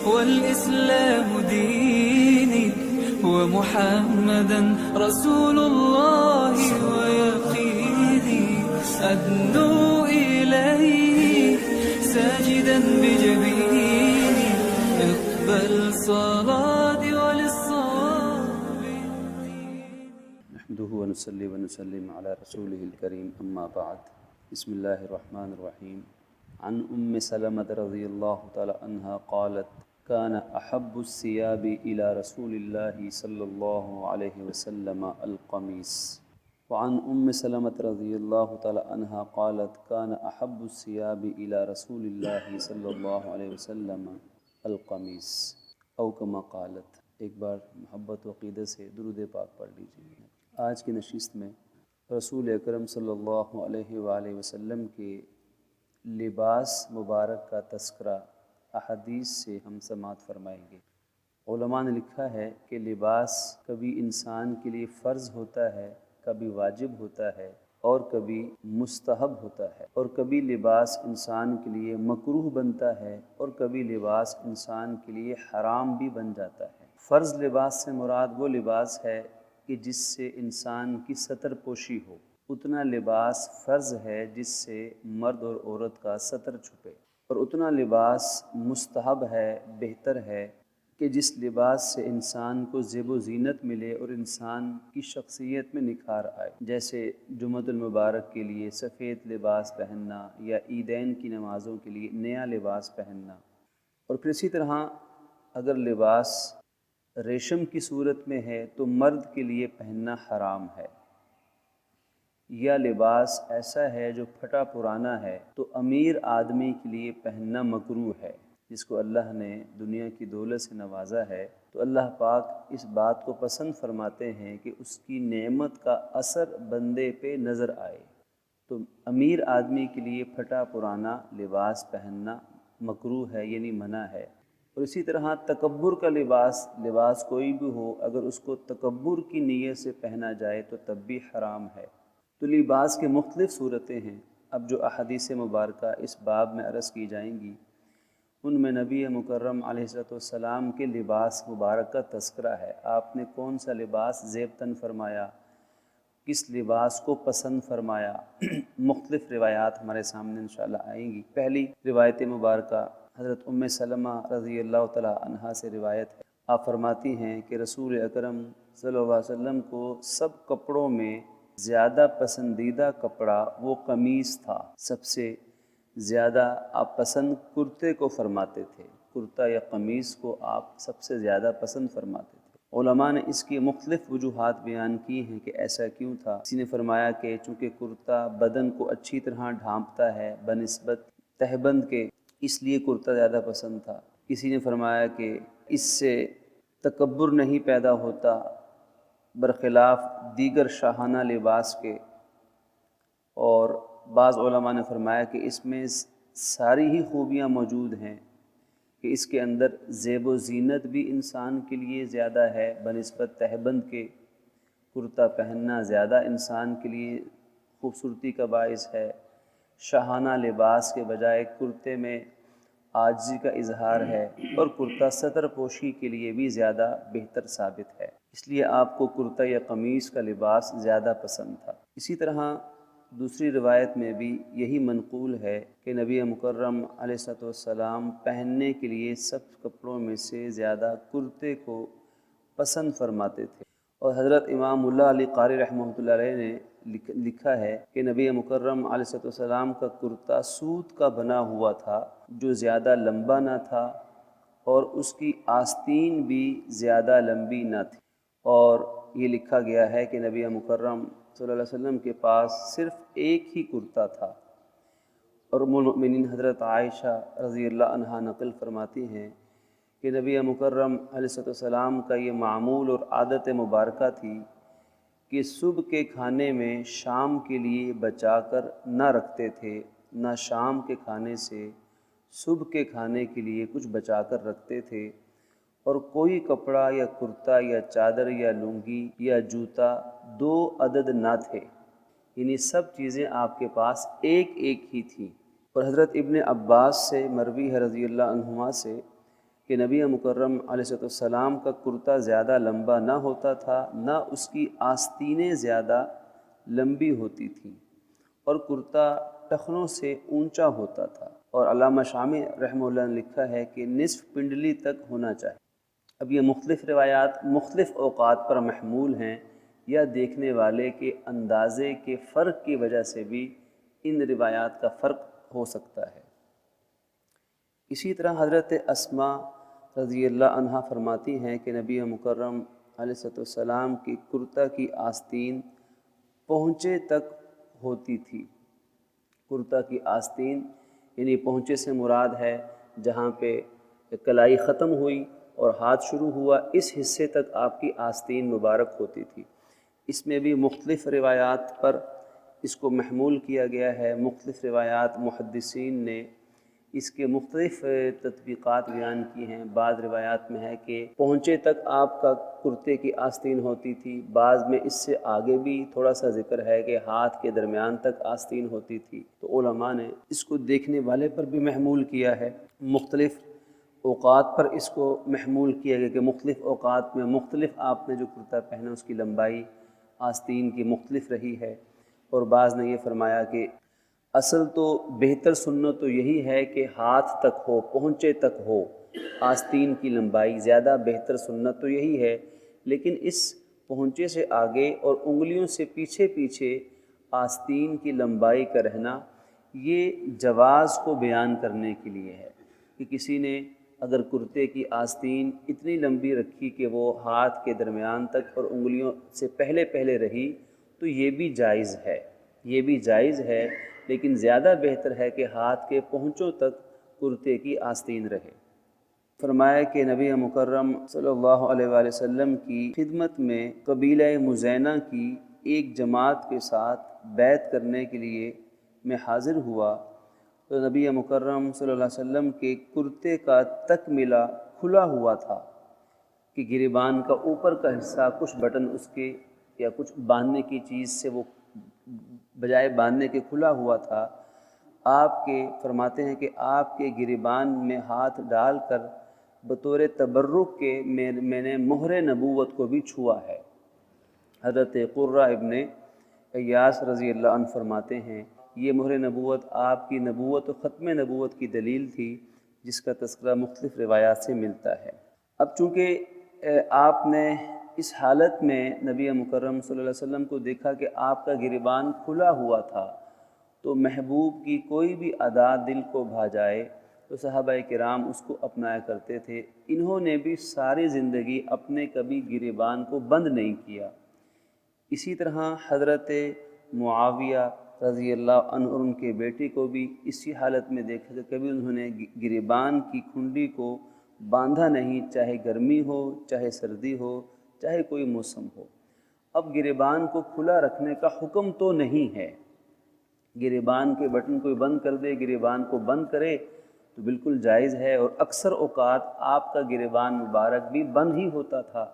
والإسلام ديني ومحمدا رسول الله ويقيني أدنو إليه ساجدا بجبيني اقبل صلاتي وللصواب نحمده ونصلي ونسلم على رسوله الكريم أما بعد بسم الله الرحمن الرحيم عن سلمة رضي الله تعالى عنها قالت كان أحب الثياب إلى رسول الله صلى الله عليه وسلم القميص وعن سلمة رضي الله تعالى عنها قالت كان أحب الثياب إلى رسول الله صلى الله عليه وسلم القميص او كما قالت۔ ایک بار محبت و عقیدت سے درود پاک پڑھ لیجیے۔ آج کی نشست میں رسول اکرم صلی اللہ علیہ وآلہ وسلم کے لباس مبارک کا تذکرہ احادیث سے ہم سماعت فرمائیں گے۔ علماء نے لکھا ہے کہ لباس کبھی انسان کے لیے فرض ہوتا ہے، کبھی واجب ہوتا ہے اور کبھی مستحب ہوتا ہے، اور کبھی لباس انسان کے لیے مکروہ بنتا ہے اور کبھی لباس انسان کے لیے حرام بھی بن جاتا ہے۔ فرض لباس سے مراد وہ لباس ہے کہ جس سے انسان کی ستر پوشی ہو، اتنا لباس فرض ہے جس سے مرد اور عورت کا ستر چھپے، اور اتنا لباس مستحب ہے، بہتر ہے کہ جس لباس سے انسان کو زیب و زینت ملے اور انسان کی شخصیت میں نکھار آئے، جیسے جمعۃ المبارک کے لیے سفید لباس پہننا یا عیدین کی نمازوں کے لیے نیا لباس پہننا۔ اور پھر اسی طرح اگر لباس ریشم کی صورت میں ہے تو مرد کے لیے پہننا حرام ہے، یا لباس ایسا ہے جو پھٹا پرانا ہے تو امیر آدمی کے لیے پہننا مکروہ ہے، جس کو اللہ نے دنیا کی دولت سے نوازا ہے تو اللہ پاک اس بات کو پسند فرماتے ہیں کہ اس کی نعمت کا اثر بندے پہ نظر آئے، تو امیر آدمی کے لیے پھٹا پرانا لباس پہننا مکروہ ہے، یعنی منع ہے۔ اور اسی طرح تکبر کا لباس کوئی بھی ہو، اگر اس کو تکبر کی نیت سے پہنا جائے تو تب بھی حرام ہے۔ تو لباس کے مختلف صورتیں ہیں۔ اب جو احادیث مبارکہ اس باب میں عرض کی جائیں گی، ان میں نبی مکرم علیہ السلام کے لباس مبارک کا تذکرہ ہے۔ آپ نے کون سا لباس زیب تن فرمایا، کس لباس کو پسند فرمایا، مختلف روایات ہمارے سامنے انشاءاللہ آئیں گی۔ پہلی روایت مبارکہ حضرت سلمہ رضی اللہ تعالی عنہا سے روایت ہے۔ آپ فرماتی ہیں کہ رسول اکرم صلی اللہ علیہ وسلم کو سب کپڑوں میں زیادہ پسندیدہ کپڑا وہ قمیص تھا۔ سب سے زیادہ آپ پسند کرتے کو فرماتے تھے، کرتا یا قمیص کو آپ سب سے زیادہ پسند فرماتے تھے۔ علماء نے اس کی مختلف وجوہات بیان کی ہیں کہ ایسا کیوں تھا۔ کسی نے فرمایا کہ چونکہ کرتا بدن کو اچھی طرح ڈھانپتا ہے بنسبت تہبند کے، اس لیے کرتا زیادہ پسند تھا۔ کسی نے فرمایا کہ اس سے تکبر نہیں پیدا ہوتا برخلاف دیگر شاہانہ لباس کے، اور بعض علماء نے فرمایا کہ اس میں ساری ہی خوبیاں موجود ہیں کہ اس کے اندر زیب و زینت بھی انسان کے لیے زیادہ ہے بنسبت تہبند کے، کرتا پہننا زیادہ انسان کے لیے خوبصورتی کا باعث ہے، شاہانہ لباس کے بجائے کرتے میں عاجزی کا اظہار ہے، اور کرتا ستر پوشی کے لیے بھی زیادہ بہتر ثابت ہے، اس لیے آپ کو کرتا یا قمیص کا لباس زیادہ پسند تھا۔ اسی طرح دوسری روایت میں بھی یہی منقول ہے کہ نبی مکرم علیہ السلام پہننے کے لیے سب کپڑوں میں سے زیادہ کرتے کو پسند فرماتے تھے۔ اور حضرت امام اللہ علی قاری رحمۃ اللہ علیہ نے لکھا ہے کہ نبی مکرم علیہ السلام کا کرتا سوت کا بنا ہوا تھا جو زیادہ لمبا نہ تھا، اور اس کی آستین بھی زیادہ لمبی نہ تھی، اور یہ لکھا گیا ہے کہ نبی مکرم صلی اللہ علیہ وسلم کے پاس صرف ایک ہی کرتا تھا۔ اور ام المؤمنین حضرت عائشہ رضی اللہ عنہا نقل فرماتی ہیں کہ نبی مکرم علیہ السلام کا یہ معمول اور عادت مبارکہ تھی کہ صبح کے کھانے میں شام کے لیے بچا کر نہ رکھتے تھے، نہ شام کے کھانے سے صبح کے کھانے کے لیے کچھ بچا کر رکھتے تھے، اور کوئی کپڑا یا کرتا یا چادر یا لنگی یا جوتا 2 عدد نہ تھے، یعنی سب چیزیں آپ کے پاس ایک ہی تھیں۔ اور حضرت ابن عباس سے مروی ہے رضی اللہ عنہما سے کہ نبی مکرم علیہ السلام کا کرتا زیادہ لمبا نہ ہوتا تھا، نہ اس کی آستینیں زیادہ لمبی ہوتی تھیں، اور کرتا ٹخنوں سے اونچا ہوتا تھا، اور علامہ شامی رحمہ اللہ نے لکھا ہے کہ نصف پنڈلی تک ہونا چاہیے۔ اب یہ مختلف روایات مختلف اوقات پر محمول ہیں، یا دیکھنے والے کے اندازے کے فرق کی وجہ سے بھی ان روایات کا فرق ہو سکتا ہے۔ اسی طرح حضرت اسماء رضی اللہ عنہا فرماتی ہیں کہ نبی مکرم علیہ السلام کی کرتا کی آستین پہنچے تک ہوتی تھی۔ کرتا کی آستین یعنی پہنچے سے مراد ہے جہاں پہ کلائی ختم ہوئی اور ہاتھ شروع ہوا، اس حصے تک آپ کی آستین مبارک ہوتی تھی۔ اس میں بھی مختلف روایات پر اس کو محمول کیا گیا ہے۔ مختلف روایات محدثین نے اس کے مختلف تطبیقات بیان کی ہیں۔ بعض روایات میں ہے کہ پہنچے تک آپ کا کرتے کی آستین ہوتی تھی، بعض میں اس سے آگے بھی تھوڑا سا ذکر ہے کہ ہاتھ کے درمیان تک آستین ہوتی تھی۔ تو علماء نے اس کو دیکھنے والے پر بھی محمول کیا ہے، مختلف اوقات پر اس کو محمول کیا گیا کہ مختلف اوقات میں مختلف آپ نے جو کرتا پہنا اس کی لمبائی آستین کی مختلف رہی ہے۔ اور بعض نے یہ فرمایا کہ اصل تو بہتر سنت تو یہی ہے کہ ہاتھ تک ہو، پہنچے تک ہو آستین کی لمبائی، زیادہ بہتر سنت تو یہی ہے، لیکن اس پہنچے سے آگے اور انگلیوں سے پیچھے پیچھے آستین کی لمبائی کا رہنا یہ جواز کو بیان کرنے کے لیے ہے کہ کسی نے اگر کرتے کی آستین اتنی لمبی رکھی کہ وہ ہاتھ کے درمیان تک اور انگلیوں سے پہلے پہلے رہی تو یہ بھی جائز ہے، یہ بھی جائز ہے، لیکن زیادہ بہتر ہے کہ ہاتھ کے پہنچوں تک کرتے کی آستین رہے۔ فرمایا کہ نبی مکرم صلی اللہ علیہ وآلہ وسلم کی خدمت میں قبیلہ مزینہ کی ایک جماعت کے ساتھ بیعت کرنے کے لیے میں حاضر ہوا تو نبی مکرم صلی اللہ علیہ وسلم کے کرتے کا تکملہ کھلا ہوا تھا کہ گریبان کا اوپر کا حصہ کچھ بٹن اس کے یا کچھ باندھنے کی چیز سے وہ بجائے باندھنے کے کھلا ہوا تھا۔ آپ کے فرماتے ہیں کہ آپ کے گریبان میں ہاتھ ڈال کر بطور تبرک کے میں نے مہر نبوت کو بھی چھوا ہے۔ حضرت قرہ ابن ایاس رضی اللہ عنہ فرماتے ہیں یہ مہر نبوت آپ کی نبوت و ختم نبوت کی دلیل تھی، جس کا تذکرہ مختلف روایات سے ملتا ہے۔ اب چونکہ آپ نے اس حالت میں نبی مکرم صلی اللہ علیہ وسلم کو دیکھا کہ آپ کا گریبان کھلا ہوا تھا، تو محبوب کی کوئی بھی ادا دل کو بھا جائے تو صحابہ کرام اس کو اپنایا کرتے تھے۔ انہوں نے بھی ساری زندگی اپنے کبھی گریبان کو بند نہیں کیا۔ اسی طرح حضرت معاویہ رضی اللہ عنہ اور ان کے بیٹے کو بھی اسی حالت میں دیکھا کہ کبھی انہوں نے گریبان کی کھنڈی کو باندھا نہیں، چاہے گرمی ہو، چاہے سردی ہو، چاہے کوئی موسم ہو۔ اب گریبان کو کھلا رکھنے کا حکم تو نہیں ہے، گریبان کے بٹن کوئی بند کر دے، گریبان کو بند کرے تو بالکل جائز ہے، اور اکثر اوقات آپ کا گریبان مبارک بھی بند ہی ہوتا تھا،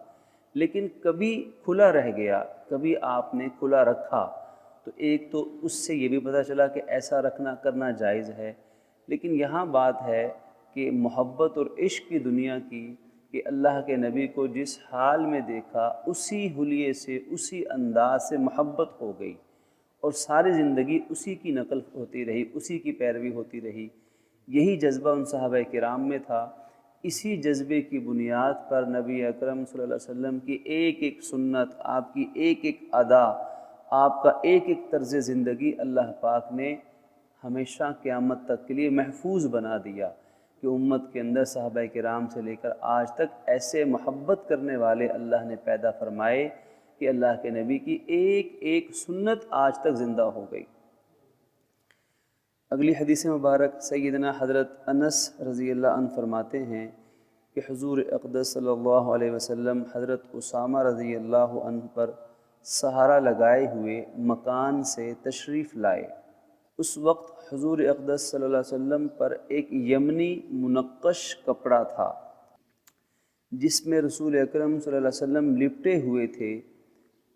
لیکن کبھی کھلا رہ گیا، کبھی آپ نے کھلا رکھا تو ایک تو اس سے یہ بھی پتہ چلا کہ ایسا رکھنا کرنا جائز ہے، لیکن یہاں بات ہے کہ محبت اور عشق کی دنیا کی کہ اللہ کے نبی کو جس حال میں دیکھا اسی حلیے سے، اسی انداز سے محبت ہو گئی، اور ساری زندگی اسی کی نقل ہوتی رہی، اسی کی پیروی ہوتی رہی۔ یہی جذبہ ان صحابہ کرام میں تھا۔ اسی جذبے کی بنیاد پر نبی اکرم صلی اللہ علیہ وسلم کی ایک ایک سنت، آپ کی ایک ایک ادا، آپ کا ایک ایک طرز زندگی اللہ پاک نے ہمیشہ قیامت تک کے لیے محفوظ بنا دیا کہ امت کے اندر صحابہ کرام سے لے کر آج تک ایسے محبت کرنے والے اللہ نے پیدا فرمائے کہ اللہ کے نبی کی ایک ایک سنت آج تک زندہ ہو گئی۔ اگلی حدیث مبارک سیدنا حضرت انس رضی اللہ عنہ فرماتے ہیں کہ حضور اقدس صلی اللہ علیہ وسلم حضرت اسامہ رضی اللہ عنہ پر سہارا لگائے ہوئے مکان سے تشریف لائے۔ اس وقت حضور اقدس صلی اللہ علیہ وسلم پر ایک یمنی منقش کپڑا تھا جس میں رسول اکرم صلی اللہ علیہ وسلم لپٹے ہوئے تھے۔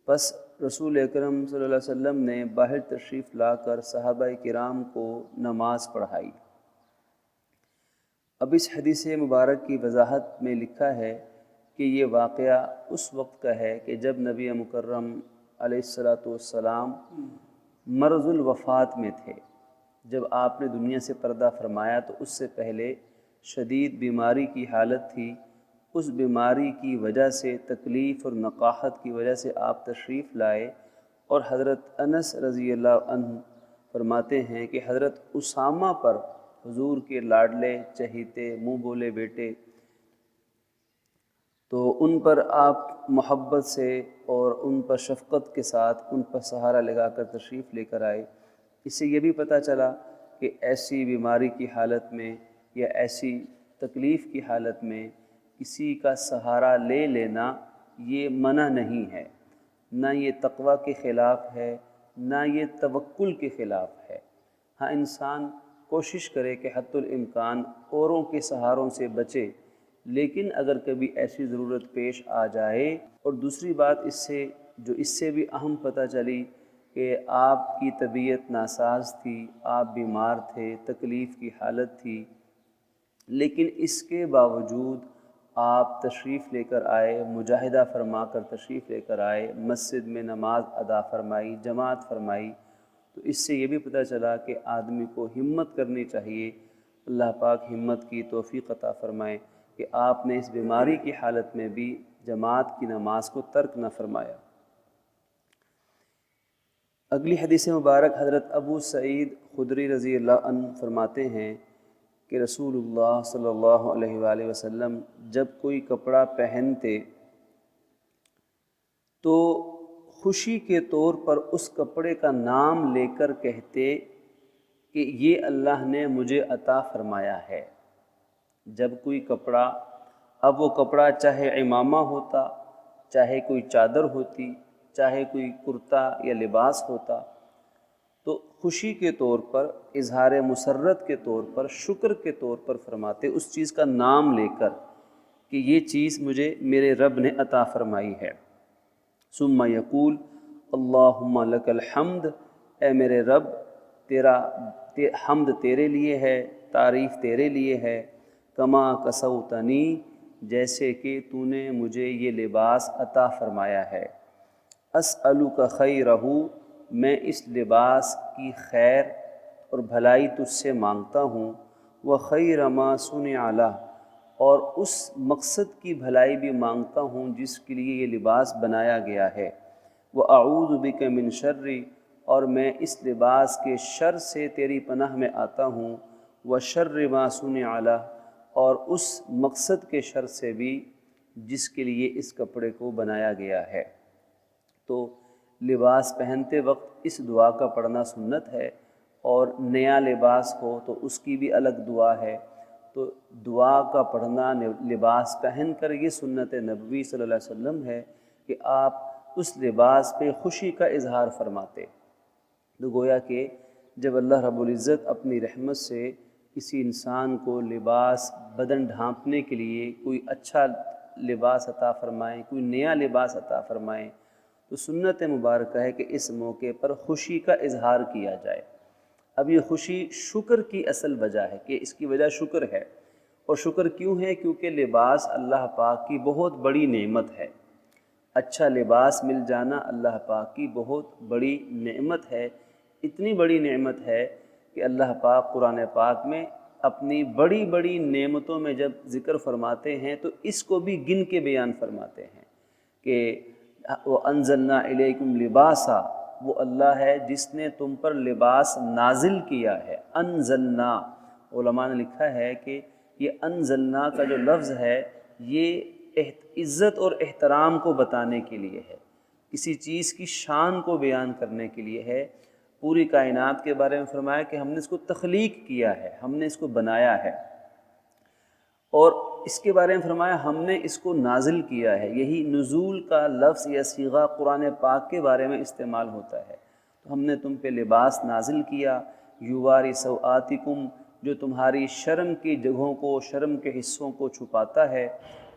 پس رسول اکرم صلی اللہ علیہ وسلم نے باہر تشریف لا کر صحابہ کرام کو نماز پڑھائی۔ اب اس حدیث مبارک کی وضاحت میں لکھا ہے کہ یہ واقعہ اس وقت کا ہے کہ جب نبی مکرم علیہ الصلاۃ والسلام مرض الوفات میں تھے۔ جب آپ نے دنیا سے پردہ فرمایا تو اس سے پہلے شدید بیماری کی حالت تھی۔ اس بیماری کی وجہ سے، تکلیف اور نقاہت کی وجہ سے آپ تشریف لائے، اور حضرت انس رضی اللہ عنہ فرماتے ہیں کہ حضرت اسامہ پر، حضور کے لاڈلے چہیتے منہ بولے بیٹے، تو ان پر آپ محبت سے اور ان پر شفقت کے ساتھ ان پر سہارا لگا کر تشریف لے کر آئے۔ اس سے یہ بھی پتہ چلا کہ ایسی بیماری کی حالت میں یا ایسی تکلیف کی حالت میں کسی کا سہارا لے لینا یہ منع نہیں ہے، نہ یہ تقوی کے خلاف ہے، نہ یہ توکل کے خلاف ہے۔ ہاں، انسان کوشش کرے کہ حتی الامکان اوروں کے سہاروں سے بچے، لیکن اگر کبھی ایسی ضرورت پیش آ جائے، اور دوسری بات اس سے بھی اہم پتہ چلی کہ آپ کی طبیعت ناساز تھی، آپ بیمار تھے، تکلیف کی حالت تھی، لیکن اس کے باوجود آپ تشریف لے کر آئے، مجاہدہ فرما کر تشریف لے کر آئے، مسجد میں نماز ادا فرمائی، جماعت فرمائی۔ تو اس سے یہ بھی پتہ چلا کہ آدمی کو ہمت کرنی چاہیے۔ اللہ پاک ہمت کی توفیق عطا فرمائے کہ آپ نے اس بیماری کی حالت میں بھی جماعت کی نماز کو ترک نہ فرمایا۔ اگلی حدیث مبارک حضرت ابو سعید خدری رضی اللہ عنہ فرماتے ہیں کہ رسول اللہ صلی اللہ علیہ وآلہ وسلم جب کوئی کپڑا پہنتے تو خوشی کے طور پر اس کپڑے کا نام لے کر کہتے کہ یہ اللہ نے مجھے عطا فرمایا ہے۔ جب کوئی کپڑا، اب وہ کپڑا چاہے عمامہ ہوتا، چاہے کوئی چادر ہوتی، چاہے کوئی کرتا یا لباس ہوتا، تو خوشی کے طور پر، اظہار مسرت کے طور پر، شکر کے طور پر فرماتے اس چیز کا نام لے کر کہ یہ چیز مجھے میرے رب نے عطا فرمائی ہے۔ ثم یقول اللہم لک الحمد، اے میرے رب تیرا حمد تیرے لیے ہے، تعریف تیرے لیے ہے، کما کسوتنی، جیسے کہ تو نے مجھے یہ لباس عطا فرمایا ہے، اسألک خیرہ، میں اس لباس کی خیر اور بھلائی تجھ سے مانگتا ہوں، وخیر ما صنع لہ، اور اس مقصد کی بھلائی بھی مانگتا ہوں جس کے لیے یہ لباس بنایا گیا ہے، واعوذ بک من شر، اور میں اس لباس کے شر سے تیری پناہ میں آتا ہوں، وشر ما صنع لہ، اور اس مقصد کے شر سے بھی جس کے لیے اس کپڑے کو بنایا گیا ہے۔ تو لباس پہنتے وقت اس دعا کا پڑھنا سنت ہے، اور نیا لباس ہو تو اس کی بھی الگ دعا ہے۔ تو دعا کا پڑھنا لباس پہن کر یہ سنت نبوی صلی اللہ علیہ وسلم ہے کہ آپ اس لباس پہ خوشی کا اظہار فرماتے۔ تو گویا کہ جب اللہ رب العزت اپنی رحمت سے کسی انسان کو لباس بدن ڈھانپنے کے لیے کوئی اچھا لباس عطا فرمائیں، کوئی نیا لباس عطا فرمائیں، تو سنت مبارکہ ہے کہ اس موقع پر خوشی کا اظہار کیا جائے۔ اب یہ خوشی شکر کی اصل وجہ ہے کہ اس کی وجہ شکر ہے، اور شکر کیوں ہے؟ کیونکہ لباس اللہ پاک کی بہت بڑی نعمت ہے۔ اچھا لباس مل جانا اللہ پاک کی بہت بڑی نعمت ہے، اتنی بڑی نعمت ہے کہ اللہ پاک قرآن پاک میں اپنی بڑی بڑی نعمتوں میں جب ذکر فرماتے ہیں تو اس کو بھی گن کے بیان فرماتے ہیں کہ وَأَنزَلْنَا إِلَيْكُمْ لِبَاسًا، وہ اللہ ہے جس نے تم پر لباس نازل کیا ہے۔ انزلنا، علماء نے لکھا ہے کہ یہ انزلنا کا جو لفظ ہے یہ عزت اور احترام کو بتانے کے لیے ہے، کسی چیز کی شان کو بیان کرنے کے لیے ہے۔ پوری کائنات کے بارے میں فرمایا کہ ہم نے اس کو تخلیق کیا ہے، ہم نے اس کو بنایا ہے، اور اس کے بارے میں فرمایا ہم نے اس کو نازل کیا ہے۔ یہی نزول کا لفظ یا صیغہ قرآن پاک کے بارے میں استعمال ہوتا ہے۔ تو ہم نے تم پہ لباس نازل کیا، یواری سوآتکم، جو تمہاری شرم کی جگہوں کو، شرم کے حصوں کو چھپاتا ہے،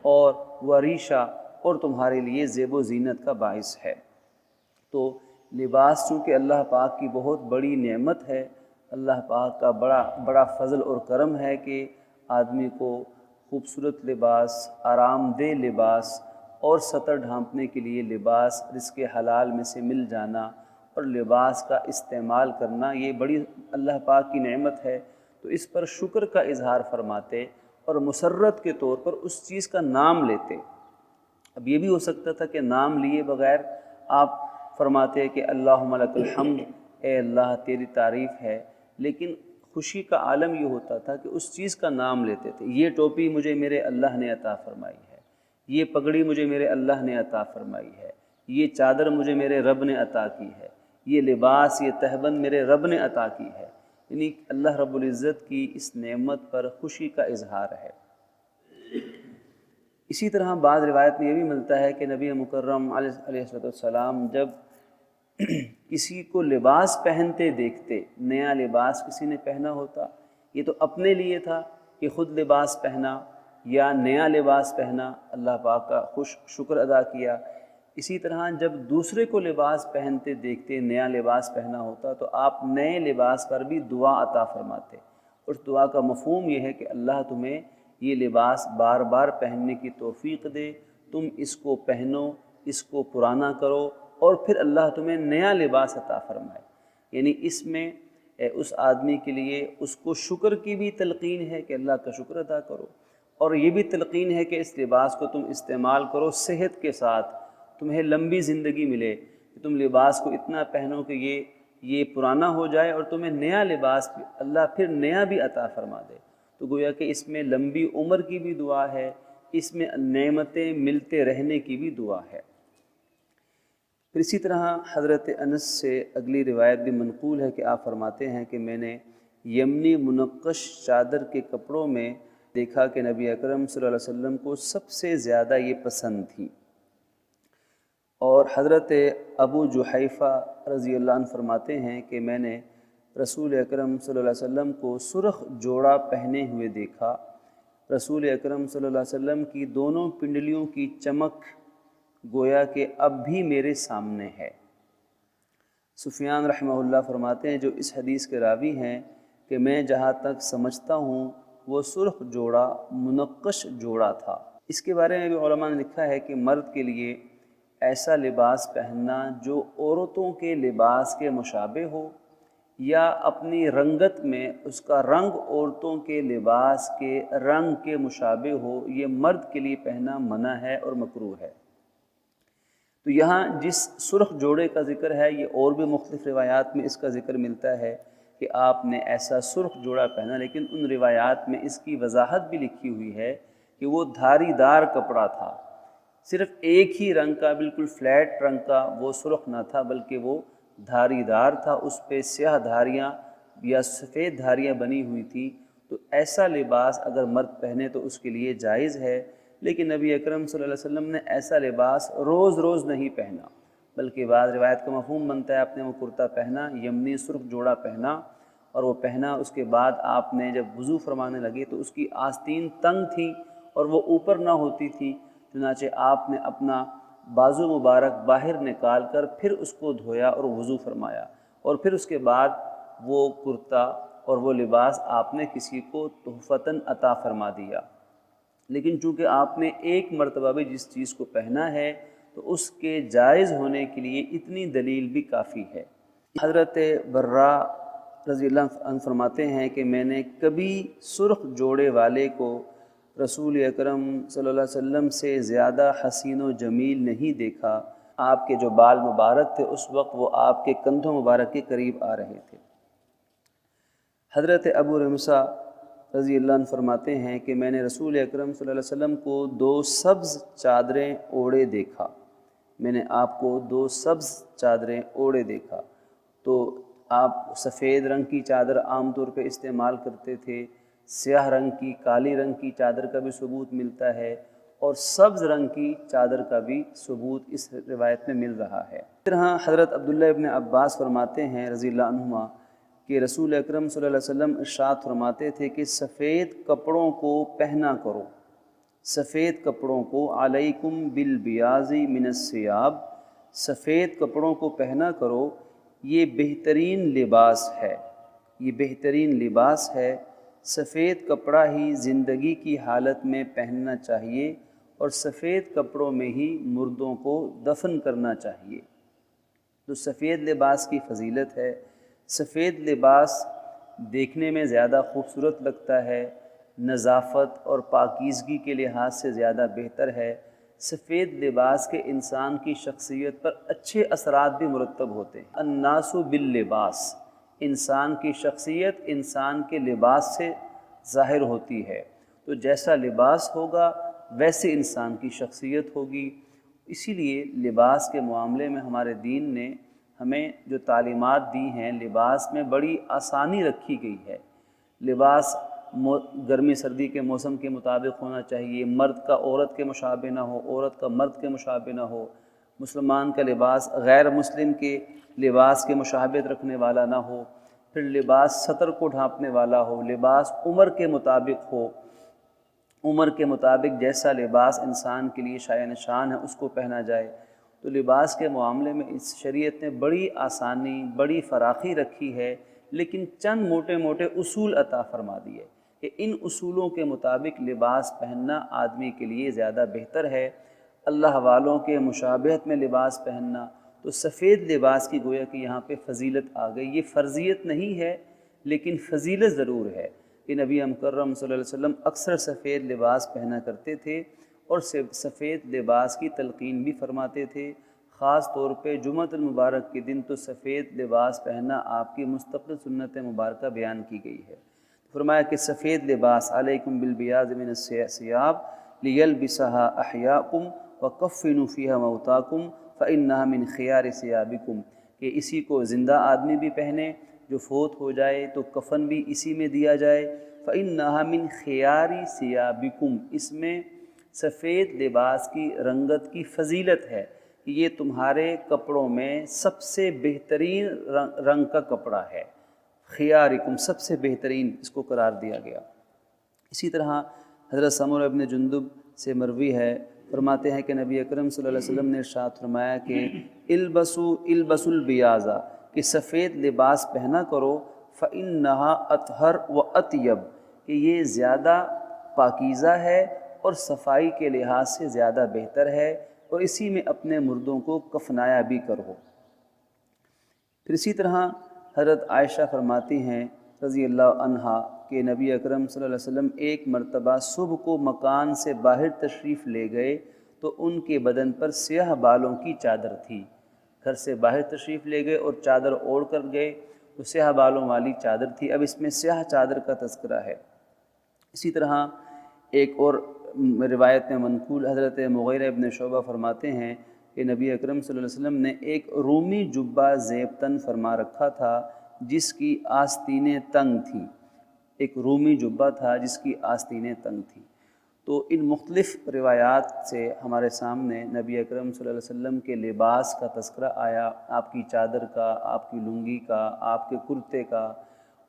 اور وریشا، اور تمہارے لیے زیب و زینت کا باعث ہے۔ تو لباس چونکہ اللہ پاک کی بہت بڑی نعمت ہے، اللہ پاک کا بڑا فضل اور کرم ہے کہ آدمی کو خوبصورت لباس، آرام دہ لباس اور سطر ڈھانپنے کے لیے لباس رزق حلال میں سے مل جانا اور لباس کا استعمال کرنا، یہ بڑی اللہ پاک کی نعمت ہے، تو اس پر شکر کا اظہار فرماتے اور مسرت کے طور پر اس چیز کا نام لیتے۔ اب یہ بھی ہو سکتا تھا کہ نام لیے بغیر آپ فرماتے کہ اللہم لک الحمد، اے اللہ تیری تعریف ہے، لیکن خوشی کا عالم یہ ہوتا تھا کہ اس چیز کا نام لیتے تھے۔ یہ ٹوپی مجھے میرے اللہ نے عطا فرمائی ہے، یہ پگڑی مجھے میرے اللہ نے عطا فرمائی ہے، یہ چادر مجھے میرے رب نے عطا کی ہے، یہ لباس، یہ تہبند میرے رب نے عطا کی ہے، یعنی اللہ رب العزت کی اس نعمت پر خوشی کا اظہار ہے۔ اسی طرح بعض روایت میں یہ بھی ملتا ہے کہ نبی مکرم علیہ السلام جب کسی کو لباس پہنتے دیکھتے، نیا لباس کسی نے پہنا ہوتا، یہ تو اپنے لیے تھا کہ خود لباس پہنا یا نیا لباس پہنا، اللہ پاک کا شکر ادا کیا، اسی طرح جب دوسرے کو لباس پہنتے دیکھتے، نیا لباس پہنا ہوتا، تو آپ نئے لباس پر بھی دعا عطا فرماتے۔ اس دعا کا مفہوم یہ ہے کہ اللہ تمہیں یہ لباس بار بار پہننے کی توفیق دے، تم اس کو پہنو، اس کو پرانا کرو، اور پھر اللہ تمہیں نیا لباس عطا فرمائے۔ یعنی اس میں اس آدمی کے لیے اس کو شکر کی بھی تلقین ہے کہ اللہ کا شکر ادا کرو، اور یہ بھی تلقین ہے کہ اس لباس کو تم استعمال کرو صحت کے ساتھ، تمہیں لمبی زندگی ملے، کہ تم لباس کو اتنا پہنو کہ یہ پرانا ہو جائے اور تمہیں نیا لباس اللہ پھر نیا بھی عطا فرما دے۔ تو گویا کہ اس میں لمبی عمر کی بھی دعا ہے، اس میں نعمتیں ملتے رہنے کی بھی دعا ہے۔ پھر اسی طرح حضرت انس سے اگلی روایت بھی منقول ہے کہ آپ فرماتے ہیں کہ میں نے یمنی منقش چادر کے کپڑوں میں دیکھا کہ نبی اکرم صلی اللہ علیہ وسلم کو سب سے زیادہ یہ پسند تھی۔ اور حضرت ابو جحیفہ رضی اللہ عنہ فرماتے ہیں کہ میں نے رسول اکرم صلی اللہ علیہ وسلم کو سرخ جوڑا پہنے ہوئے دیکھا، رسول اکرم صلی اللہ علیہ وسلم کی دونوں پنڈلیوں کی چمک گویا کہ اب بھی میرے سامنے ہے۔ سفیان رحمہ اللہ فرماتے ہیں جو اس حدیث کے راوی ہیں کہ میں جہاں تک سمجھتا ہوں وہ سرخ جوڑا منقش جوڑا تھا۔ اس کے بارے میں بھی علماء نے لکھا ہے کہ مرد کے لیے ایسا لباس پہننا جو عورتوں کے لباس کے مشابہ ہو یا اپنی رنگت میں اس کا رنگ عورتوں کے لباس کے رنگ کے مشابہ ہو، یہ مرد کے لیے پہننا منع ہے اور مکروہ ہے۔ تو یہاں جس سرخ جوڑے کا ذکر ہے، یہ اور بھی مختلف روایات میں اس کا ذکر ملتا ہے کہ آپ نے ایسا سرخ جوڑا پہنا، لیکن ان روایات میں اس کی وضاحت بھی لکھی ہوئی ہے کہ وہ دھاری دار کپڑا تھا، صرف ایک ہی رنگ کا، بالکل فلیٹ رنگ کا وہ سرخ نہ تھا، بلکہ وہ دھاری دار تھا، اس پہ سیاہ دھاریاں یا سفید دھاریاں بنی ہوئی تھی۔ تو ایسا لباس اگر مرد پہنے تو اس کے لیے جائز ہے، لیکن نبی اکرم صلی اللہ علیہ وسلم نے ایسا لباس روز روز نہیں پہنا، بلکہ بعض روایت کا مفہوم بنتا ہے آپ نے وہ کرتا پہنا، یمنی سرخ جوڑا پہنا، اور وہ پہنا، اس کے بعد آپ نے جب وضو فرمانے لگے تو اس کی آستین تنگ تھی اور وہ اوپر نہ ہوتی تھی، چنانچہ آپ نے اپنا بازو مبارک باہر نکال کر پھر اس کو دھویا اور وضو فرمایا، اور پھر اس کے بعد وہ کرتا اور وہ لباس آپ نے کسی کو تحفتاً عطا فرما دیا۔ لیکن چونکہ آپ نے ایک مرتبہ بھی جس چیز کو پہنا ہے تو اس کے جائز ہونے کے لیے اتنی دلیل بھی کافی ہے۔ حضرت برا رضی اللہ عنہ فرماتے ہیں کہ میں نے کبھی سرخ جوڑے والے کو رسول اکرم صلی اللہ علیہ وسلم سے زیادہ حسین و جمیل نہیں دیکھا۔ آپ کے جو بال مبارک تھے اس وقت وہ آپ کے کندھوں مبارک کے قریب آ رہے تھے۔ حضرت ابو رمسا رضی اللہ عنہ فرماتے ہیں کہ میں نے رسول اکرم صلی اللہ علیہ وسلم کو 2 سبز چادریں اوڑھے دیکھا، میں نے آپ کو 2 سبز چادریں اوڑھے دیکھا۔ تو آپ سفید رنگ کی چادر عام طور پہ استعمال کرتے تھے، سیاہ رنگ کی، کالی رنگ کی چادر کا بھی ثبوت ملتا ہے، اور سبز رنگ کی چادر کا بھی ثبوت اس روایت میں مل رہا ہے۔ اس طرح حضرت عبداللہ ابن عباس فرماتے ہیں رضی اللہ عنہما کہ رسول اکرم صلی اللہ علیہ وسلم ارشاد فرماتے تھے کہ سفید کپڑوں کو پہنا کرو، سفید کپڑوں کو، علیکم بالبیاض من الثیاب، سفید کپڑوں کو پہنا کرو، یہ بہترین لباس ہے، یہ بہترین لباس ہے، سفید کپڑا ہی زندگی کی حالت میں پہننا چاہیے اور سفید کپڑوں میں ہی مردوں کو دفن کرنا چاہیے۔ تو سفید لباس کی فضیلت ہے۔ سفید لباس دیکھنے میں زیادہ خوبصورت لگتا ہے، نظافت اور پاکیزگی کے لحاظ سے زیادہ بہتر ہے۔ سفید لباس کے انسان کی شخصیت پر اچھے اثرات بھی مرتب ہوتے ہیں۔ الناس باللباس، انسان کی شخصیت انسان کے لباس سے ظاہر ہوتی ہے، تو جیسا لباس ہوگا ویسے انسان کی شخصیت ہوگی۔ اسی لیے لباس کے معاملے میں ہمارے دین نے ہمیں جو تعلیمات دی ہیں، لباس میں بڑی آسانی رکھی گئی ہے۔ لباس گرمی سردی کے موسم کے مطابق ہونا چاہیے، مرد کا عورت کے مشابہ نہ ہو، عورت کا مرد کے مشابہ نہ ہو، مسلمان کا لباس غیر مسلم کے لباس کے مشابہت رکھنے والا نہ ہو، پھر لباس سطر کو ڈھانپنے والا ہو، لباس عمر کے مطابق ہو، عمر کے مطابق جیسا لباس انسان کے لیے شایع نشان ہے اس کو پہنا جائے۔ تو لباس کے معاملے میں اس شریعت نے بڑی آسانی، بڑی فراخی رکھی ہے، لیکن چند موٹے موٹے اصول عطا فرما دیے کہ ان اصولوں کے مطابق لباس پہننا آدمی کے لیے زیادہ بہتر ہے۔ اللہ والوں کے مشابہت میں لباس پہننا، تو سفید لباس کی گویا کہ یہاں پہ فضیلت آ گئی۔ یہ فرضیت نہیں ہے لیکن فضیلت ضرور ہے کہ نبی مکرم صلی اللہ علیہ وسلم اکثر سفید لباس پہنا کرتے تھے اور سفید لباس کی تلقین بھی فرماتے تھے۔ خاص طور پہ جمعۃ المبارک کے دن تو سفید لباس پہننا آپ کی مستقل سنت مبارکہ بیان کی گئی ہے۔ فرمایا کہ سفید لباس علیکم بالبیاض من الثیاب لیلبسها احیاءکم وکفنوا فیہا موتاکم فانہا من خیار ثیابکم، کہ اسی کو زندہ آدمی بھی پہنے، جو فوت ہو جائے تو کفن بھی اسی میں دیا جائے۔ فانہا من خیار ثیابکم، اس میں سفید لباس کی رنگت کی فضیلت ہے کہ یہ تمہارے کپڑوں میں سب سے بہترین رنگ کا کپڑا ہے۔ خیارکم، سب سے بہترین اس کو قرار دیا گیا۔ اسی طرح حضرت سمرہ ابن جندب سے مروی ہے، فرماتے ہیں کہ نبی اکرم صلی اللہ علیہ وسلم نے ارشاد فرمایا کہ البسوا البیاض، کہ سفید لباس پہنا کرو، فإنہا اطہر وأطیب، کہ یہ زیادہ پاکیزہ ہے اور صفائی کے لحاظ سے زیادہ بہتر ہے، اور اسی میں اپنے مردوں کو کفنایا بھی کرو۔ پھر اسی طرح حضرت عائشہ فرماتی ہیں رضی اللہ عنہا کہ نبی اکرم صلی اللہ علیہ وسلم ایک مرتبہ صبح کو مکان سے باہر تشریف لے گئے تو ان کے بدن پر سیاہ بالوں کی چادر تھی۔ گھر سے باہر تشریف لے گئے اور چادر اوڑھ کر گئے تو سیاہ بالوں والی چادر تھی۔ اب اس میں سیاہ چادر کا تذکرہ ہے۔ اسی طرح ایک اور روایت میں منقول حضرت مغیرہ ابن شعبہ فرماتے ہیں کہ نبی اکرم صلی اللہ علیہ وسلم نے ایک رومی جبہ زیب تن فرما رکھا تھا جس کی آستینیں تنگ تھیں۔ ایک رومی جبہ تھا جس کی آستینیں تنگ تھیں۔ تو ان مختلف روایات سے ہمارے سامنے نبی اکرم صلی اللہ علیہ وسلم کے لباس کا تذکرہ آیا، آپ کی چادر کا، آپ کی لنگی کا، آپ کے کرتے کا،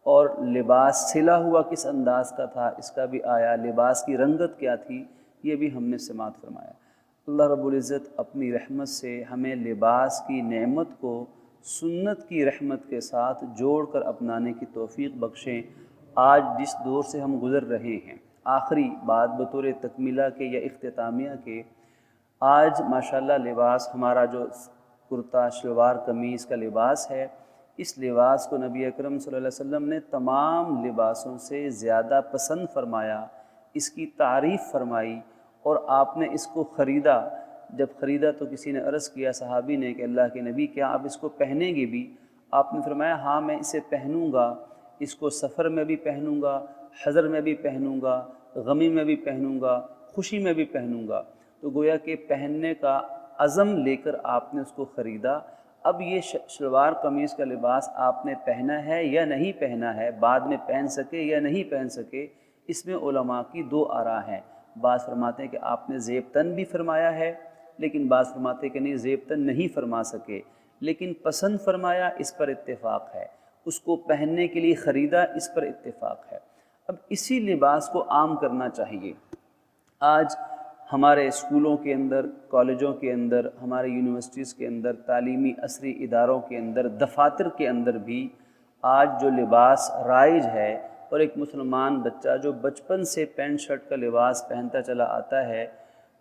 اور لباس سلا ہوا کس انداز کا تھا اس کا بھی آیا، لباس کی رنگت کیا تھی یہ بھی ہم نے سماعت فرمایا۔ اللہ رب العزت اپنی رحمت سے ہمیں لباس کی نعمت کو سنت کی رحمت کے ساتھ جوڑ کر اپنانے کی توفیق بخشیں۔ آج جس دور سے ہم گزر رہے ہیں، آخری بات بطور تکمیلہ کے یا اختتامیہ کے، آج ماشاءاللہ لباس ہمارا جو کرتا شلوار قمیص کا لباس ہے، اس لباس کو نبی اکرم صلی اللہ علیہ وسلم نے تمام لباسوں سے زیادہ پسند فرمایا، اس کی تعریف فرمائی، اور آپ نے اس کو خریدا۔ جب خریدا تو کسی نے عرض کیا صحابی نے کہ اللہ کے نبی کیا آپ اس کو پہنیں گے بھی؟ آپ نے فرمایا ہاں میں اسے پہنوں گا، اس کو سفر میں بھی پہنوں گا، حضر میں بھی پہنوں گا، غمی میں بھی پہنوں گا، خوشی میں بھی پہنوں گا۔ تو گویا کہ پہننے کا عزم لے کر آپ نے اس کو خریدا۔ اب یہ شلوار قمیص کا لباس آپ نے پہنا ہے یا نہیں پہنا ہے، بعد میں پہن سکے یا نہیں پہن سکے، اس میں علماء کی دو آراء ہیں۔ بعض فرماتے ہیں کہ آپ نے زیب تن بھی فرمایا ہے، لیکن بعض فرماتے ہیں کہ نہیں زیب تن نہیں فرما سکے، لیکن پسند فرمایا اس پر اتفاق ہے، اس کو پہننے کے لیے خریدا اس پر اتفاق ہے۔ اب اسی لباس کو عام کرنا چاہیے۔ آج ہمارے اسکولوں کے اندر، کالجوں کے اندر، ہمارے یونیورسٹیز کے اندر، تعلیمی عصری اداروں کے اندر، دفاتر کے اندر بھی آج جو لباس رائج ہے اور ایک مسلمان بچہ جو بچپن سے پینٹ شرٹ کا لباس پہنتا چلا آتا ہے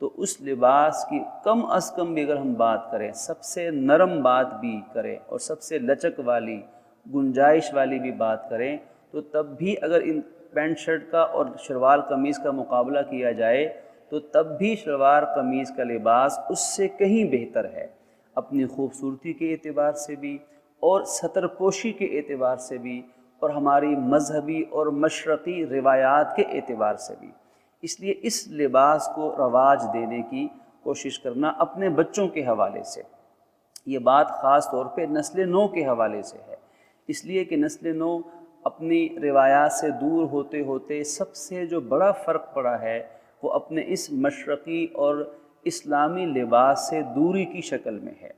تو اس لباس کی کم از کم بھی اگر ہم بات کریں، سب سے نرم بات بھی کریں اور سب سے لچک والی گنجائش والی بھی بات کریں، تو تب بھی اگر ان پینٹ شرٹ کا اور شلوار قمیض کا مقابلہ کیا جائے تو تب بھی شلوار قمیض کا لباس اس سے کہیں بہتر ہے، اپنی خوبصورتی کے اعتبار سے بھی اور ستر پوشی کے اعتبار سے بھی اور ہماری مذہبی اور مشرقی روایات کے اعتبار سے بھی۔ اس لیے اس لباس کو رواج دینے کی کوشش کرنا اپنے بچوں کے حوالے سے، یہ بات خاص طور پہ نسل نو کے حوالے سے ہے، اس لیے کہ نسل نو اپنی روایات سے دور ہوتے ہوتے سب سے جو بڑا فرق پڑا ہے وہ اپنے اس مشرقی اور اسلامی لباس سے دوری کی شکل میں ہے۔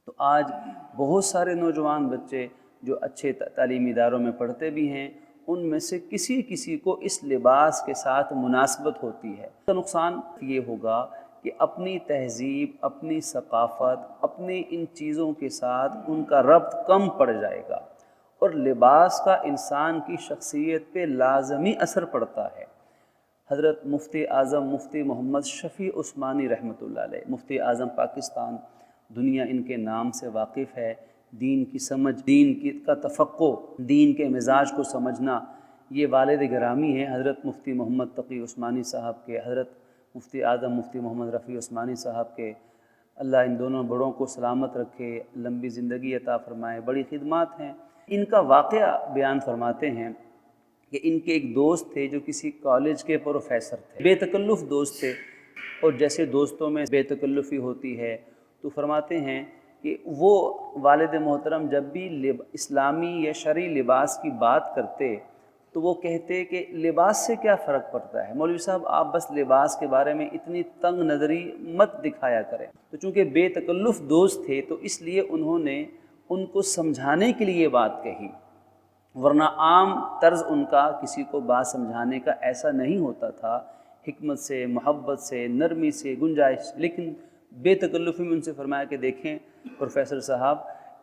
تو آج بہت سارے نوجوان بچے جو اچھے تعلیمی اداروں میں پڑھتے بھی ہیں، ان میں سے کسی کو اس لباس کے ساتھ مناسبت ہوتی ہے۔ اس کا نقصان یہ ہوگا کہ اپنی تہذیب، اپنی ثقافت، اپنی ان چیزوں کے ساتھ ان کا ربط کم پڑ جائے گا، اور لباس کا انسان کی شخصیت پہ لازمی اثر پڑتا ہے۔ حضرت مفتی اعظم مفتی محمد شفیع عثمانی رحمۃ اللہ علیہ، مفتی اعظم پاکستان، دنیا ان کے نام سے واقف ہے، دین کی سمجھ، کا تفقہ، دین کے مزاج کو سمجھنا، یہ والد گرامی ہیں حضرت مفتی محمد تقی عثمانی صاحب کے، حضرت مفتی اعظم مفتی محمد رفیع عثمانی صاحب کے۔ اللہ ان دونوں بڑوں کو سلامت رکھے، لمبی زندگی عطا فرمائے، بڑی خدمات ہیں۔ ان کا واقعہ بیان فرماتے ہیں کہ ان کے ایک دوست تھے جو کسی کالج کے پروفیسر تھے، بے تکلف دوست تھے، اور جیسے دوستوں میں بے تکلفی ہوتی ہے، تو فرماتے ہیں کہ وہ والد محترم جب بھی اسلامی یا شرعی لباس کی بات کرتے تو وہ کہتے کہ لباس سے کیا فرق پڑتا ہے، مولوی صاحب آپ بس لباس کے بارے میں اتنی تنگ نظری مت دکھایا کریں۔ تو چونکہ بے تکلف دوست تھے تو اس لیے انہوں نے ان کو سمجھانے کے لیے بات کہی، ورنہ عام طرز ان کا کسی کو بات سمجھانے کا ایسا نہیں ہوتا تھا، حکمت سے، محبت سے، نرمی سے، گنجائش سے، لیکن بے تکلفی میں ان سے فرمایا کہ دیکھیں پروفیسر صاحب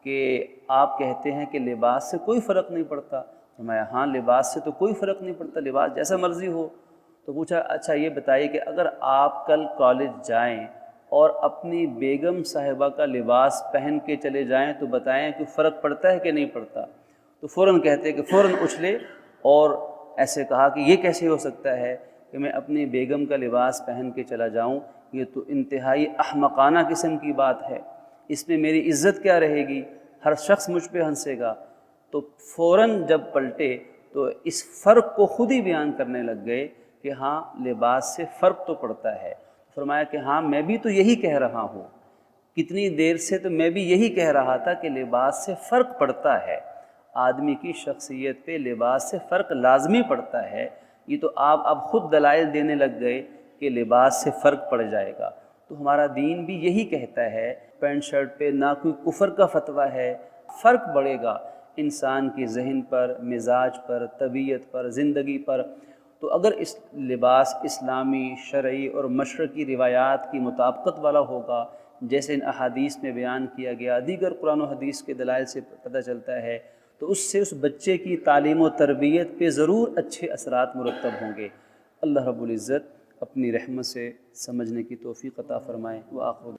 کہ آپ کہتے ہیں کہ لباس سے کوئی فرق نہیں پڑتا۔ فرمایا ہاں لباس سے تو کوئی فرق نہیں پڑتا، لباس جیسا مرضی ہو۔ تو پوچھا اچھا یہ بتائیے کہ اگر آپ کل کالج جائیں اور اپنی بیگم صاحبہ کا لباس پہن کے چلے جائیں تو بتائیں کہ فرق پڑتا ہے کہ نہیں پڑتا؟ تو فوراً کہتے کہ فوراً اچھلے اور ایسے کہا کہ یہ کیسے ہو سکتا ہے کہ میں اپنی بیگم کا لباس پہن کے چلا جاؤں، یہ تو انتہائی احمقانہ قسم کی بات ہے، اس میں میری عزت کیا رہے گی، ہر شخص مجھ پہ ہنسے گا۔ تو فوراً جب پلٹے تو اس فرق کو خود ہی بیان کرنے لگ گئے کہ ہاں لباس سے فرق تو پڑتا ہے۔ فرمایا کہ ہاں میں بھی تو یہی کہہ رہا ہوں، کتنی دیر سے تو میں بھی یہی کہہ رہا تھا کہ لباس سے فرق پڑتا ہے، آدمی کی شخصیت پہ لباس سے فرق لازمی پڑتا ہے۔ یہ تو آپ اب خود دلائل دینے لگ گئے کہ لباس سے فرق پڑ جائے گا۔ تو ہمارا دین بھی یہی کہتا ہے، پینٹ شرٹ پہ نہ کوئی کفر کا فتویٰ ہے، فرق پڑے گا انسان کے ذہن پر، مزاج پر، طبیعت پر، زندگی پر۔ تو اگر اس لباس اسلامی، شرعی اور مشرقی روایات کی مطابقت والا ہوگا، جیسے ان احادیث میں بیان کیا گیا، دیگر قرآن و حدیث کے دلائل سے پتہ چلتا ہے، تو اس سے اس بچے کی تعلیم و تربیت پہ ضرور اچھے اثرات مرتب ہوں گے۔ اللہ رب العزت اپنی رحمت سے سمجھنے کی توفیق عطا فرمائے۔ وآخر